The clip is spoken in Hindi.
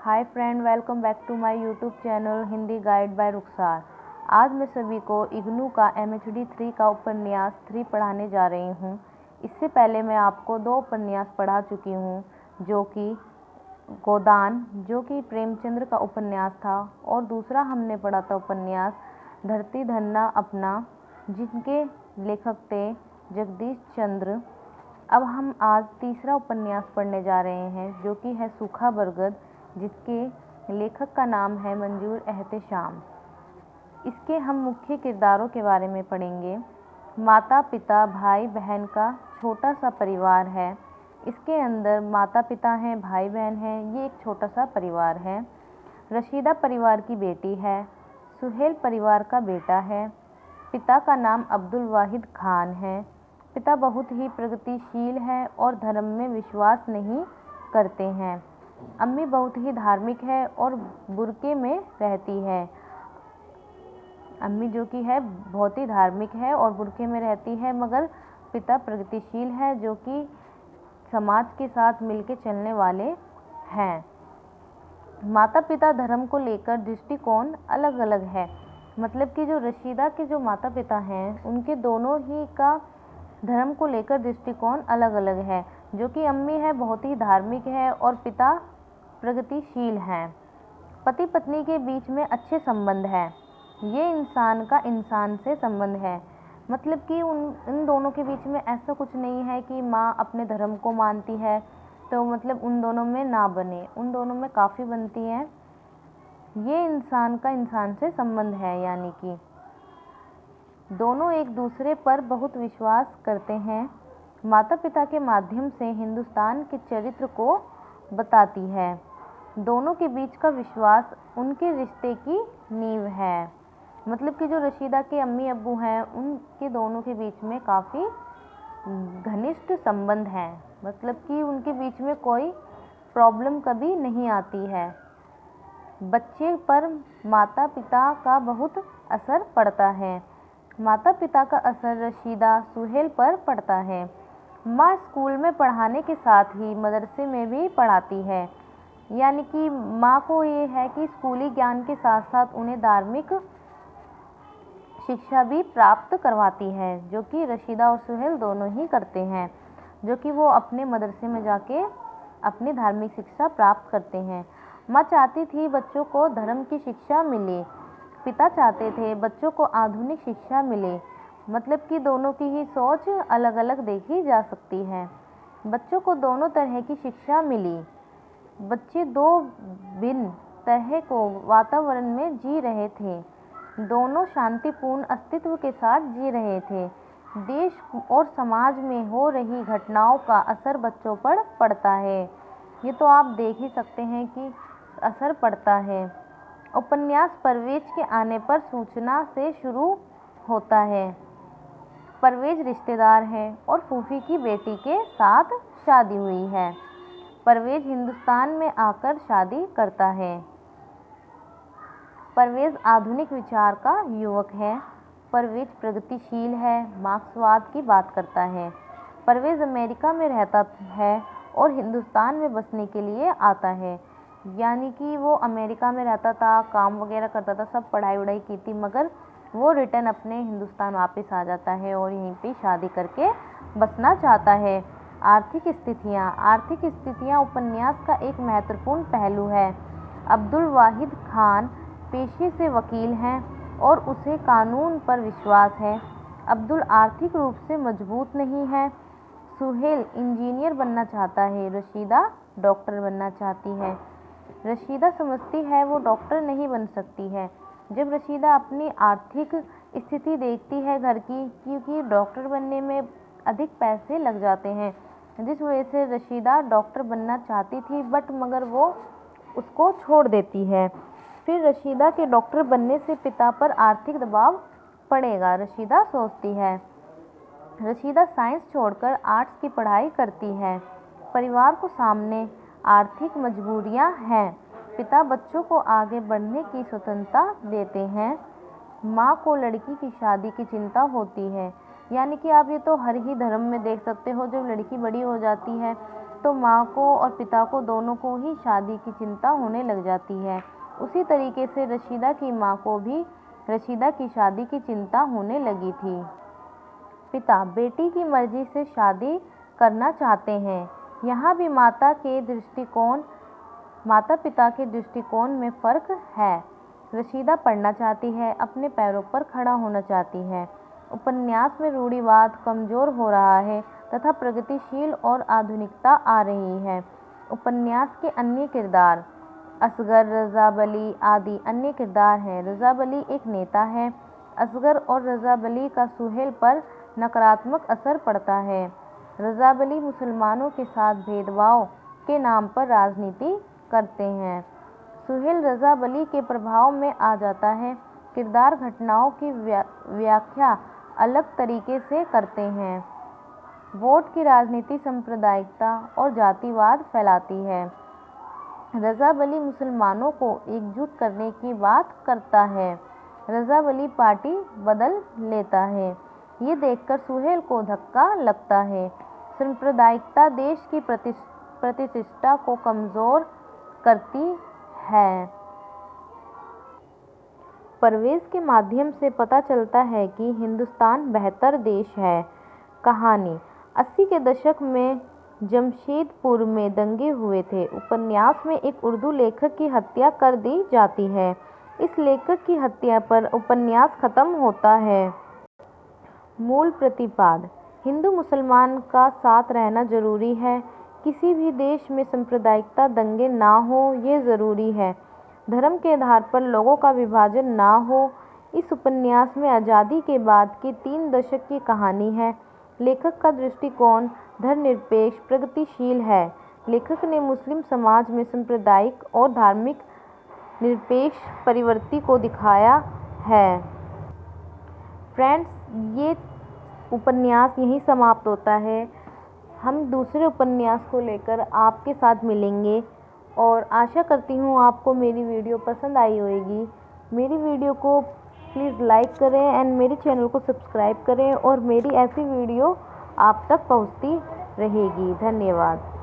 Hi friend, welcome back to my YouTube channel Hindi guide by Rukhsar. आज मैं सभी को इग्नू का MHD 3 का उपन्यास 3 पढ़ाने जा रही हूँ। इससे पहले मैं आपको 2 उपन्यास पढ़ा चुकी हूँ, जो कि गोदान, जो कि प्रेमचंद्र का उपन्यास था, और दूसरा हमने पढ़ा था उपन्यास धरती धन्ना अपना, जिनके लेखक थे जगदीश चंद्र। अब हम आज तीसरा उपन्यास पढ़ने जा रहे हैं, जो कि है सूखा बरगद, जिसके लेखक का नाम है मंजूर एहतेशाम। इसके हम मुख्य किरदारों के बारे में पढ़ेंगे। माता पिता भाई बहन का छोटा सा परिवार है। इसके अंदर माता पिता हैं, भाई बहन हैं, ये एक छोटा सा परिवार है। रशीदा परिवार की बेटी है, सुहेल परिवार का बेटा है। पिता का नाम अब्दुल वाहिद खान है। पिता बहुत ही प्रगतिशील है और धर्म में विश्वास नहीं करते हैं। अम्मी बहुत ही धार्मिक है और बुर्के में रहती है। अम्मी जो कि है बहुत ही धार्मिक है और बुर्के में रहती है, मगर पिता प्रगतिशील है, जो कि समाज के साथ मिलकर चलने वाले हैं। माता पिता धर्म को लेकर दृष्टिकोण अलग अलग है। मतलब कि जो रशीदा के जो माता पिता हैं, उनके दोनों ही का धर्म को लेकर दृष्टिकोण अलग अलग है। जो कि अम्मी है बहुत ही धार्मिक है और पिता प्रगतिशील हैं। पति पत्नी के बीच में अच्छे संबंध है। ये इंसान का इंसान से संबंध है। मतलब कि इन दोनों के बीच में ऐसा कुछ नहीं है कि माँ अपने धर्म को मानती है तो मतलब उन दोनों में ना बने, उन दोनों में काफ़ी बनती है। ये इंसान का इंसान से संबंध है, यानी कि दोनों एक दूसरे पर बहुत विश्वास करते हैं। माता पिता के माध्यम से हिंदुस्तान के चरित्र को बताती है। दोनों के बीच का विश्वास उनके रिश्ते की नींव है। मतलब कि जो रशीदा के अम्मी अब्बू हैं, उनके दोनों के बीच में काफ़ी घनिष्ठ संबंध है। मतलब कि उनके बीच में कोई प्रॉब्लम कभी नहीं आती है। बच्चे पर माता पिता का बहुत असर पड़ता है। माता पिता का असर रशीदा सुहेल पर पड़ता है। माँ स्कूल में पढ़ाने के साथ ही मदरसे में भी पढ़ाती है। यानी कि माँ को ये है कि स्कूली ज्ञान के साथ साथ उन्हें धार्मिक शिक्षा भी प्राप्त करवाती है, जो कि रशीदा और सुहेल दोनों ही करते हैं, जो कि वो अपने मदरसे में जाके अपनी धार्मिक शिक्षा प्राप्त करते हैं। माँ चाहती थी बच्चों को धर्म की शिक्षा मिले, पिता चाहते थे बच्चों को आधुनिक शिक्षा मिले। मतलब कि दोनों की ही सोच अलग अलग देखी जा सकती है। बच्चों को दोनों तरह की शिक्षा मिली। बच्चे दो भिन्न तरह को वातावरण में जी रहे थे। दोनों शांतिपूर्ण अस्तित्व के साथ जी रहे थे। देश और समाज में हो रही घटनाओं का असर बच्चों पर पड़ता है। ये तो आप देख ही सकते हैं कि असर पड़ता है। उपन्यास परवेज के आने पर सूचना से शुरू होता है। परवेज रिश्तेदार है और फूफी की बेटी के साथ शादी हुई है। परवेज हिंदुस्तान में आकर शादी करता है। परवेज आधुनिक विचार का युवक है। परवेज प्रगतिशील है, मार्क्सवाद की बात करता है। परवेज अमेरिका में रहता है और हिंदुस्तान में बसने के लिए आता है। यानी कि वो अमेरिका में रहता था, काम वगैरह करता था, सब पढ़ाई वढ़ाई की थी, मगर वो रिटर्न अपने हिंदुस्तान वापस आ जाता है और यहीं पे शादी करके बसना चाहता है। आर्थिक स्थितियाँ उपन्यास का एक महत्वपूर्ण पहलू है। अब्दुल वाहिद खान पेशे से वकील हैं और उसे कानून पर विश्वास है। अब्दुल आर्थिक रूप से मजबूत नहीं है। सुहेल इंजीनियर बनना चाहता है, रशीदा डॉक्टर बनना चाहती है। रशीदा समझती है वो डॉक्टर नहीं बन सकती है। जब रशीदा अपनी आर्थिक स्थिति देखती है घर की, क्योंकि डॉक्टर बनने में अधिक पैसे लग जाते हैं, जिस वजह से रशीदा डॉक्टर बनना चाहती थी, मगर वो उसको छोड़ देती है। फिर रशीदा के डॉक्टर बनने से पिता पर आर्थिक दबाव पड़ेगा, रशीदा सोचती है। रशीदा साइंस छोड़कर आर्ट्स की पढ़ाई करती है। परिवार को सामने आर्थिक मजबूरियां हैं। पिता बच्चों को आगे बढ़ने की स्वतंत्रता देते हैं। माँ को लड़की की शादी की चिंता होती है। यानी कि आप ये तो हर ही धर्म में देख सकते हो, जब लड़की बड़ी हो जाती है तो माँ को और पिता को दोनों को ही शादी की चिंता होने लग जाती है। उसी तरीके से रशीदा की माँ को भी रशीदा की शादी की चिंता होने लगी थी। पिता बेटी की मर्जी से शादी करना चाहते हैं। यहाँ भी माता पिता के दृष्टिकोण में फ़र्क है। रशीदा पढ़ना चाहती है, अपने पैरों पर खड़ा होना चाहती है। उपन्यास में रूढ़िवाद कमज़ोर हो रहा है तथा प्रगतिशील और आधुनिकता आ रही है। उपन्यास के अन्य किरदार असगर, रज़ा बली आदि अन्य किरदार हैं। रज़ा बली एक नेता है। असगर और रज़ा बली का सुहेल पर नकारात्मक असर पड़ता है। रज़ा बली मुसलमानों के साथ भेदभाव के नाम पर राजनीति करते हैं। सुहेल रज़ा बली के प्रभाव में आ जाता है। किरदार घटनाओं की व्याख्या अलग तरीके से करते हैं। वोट की राजनीति सांप्रदायिकता और जातिवाद फैलाती है। रज़ा बली मुसलमानों को एकजुट करने की बात करता है। रज़ा बली पार्टी बदल लेता है। ये देखकर सुहेल को धक्का लगता है। सांप्रदायिकता देश की प्रतिष्ठा को कमज़ोर करती है। परवेज़ के माध्यम से पता चलता है कि हिंदुस्तान बेहतर देश है। कहानी 80 के दशक में जमशेदपुर में दंगे हुए थे। उपन्यास में एक उर्दू लेखक की हत्या कर दी जाती है। इस लेखक की हत्या पर उपन्यास खत्म होता है। मूल प्रतिपाद हिंदू मुसलमान का साथ रहना जरूरी है। किसी भी देश में सांप्रदायिकता दंगे ना हो ये ज़रूरी है। धर्म के आधार पर लोगों का विभाजन ना हो। इस उपन्यास में आज़ादी के बाद के 3 दशक की कहानी है। लेखक का दृष्टिकोण धर्मनिरपेक्ष प्रगतिशील है। लेखक ने मुस्लिम समाज में सांप्रदायिक और धार्मिक निरपेक्ष प्रवृत्ति को दिखाया है। फ्रेंड्स, ये उपन्यास यहीं समाप्त होता है। हम दूसरे उपन्यास को लेकर आपके साथ मिलेंगे और आशा करती हूँ आपको मेरी वीडियो पसंद आई होगी। मेरी वीडियो को प्लीज़ लाइक करें एंड मेरे चैनल को सब्सक्राइब करें और मेरी ऐसी वीडियो आप तक पहुँचती रहेगी। धन्यवाद।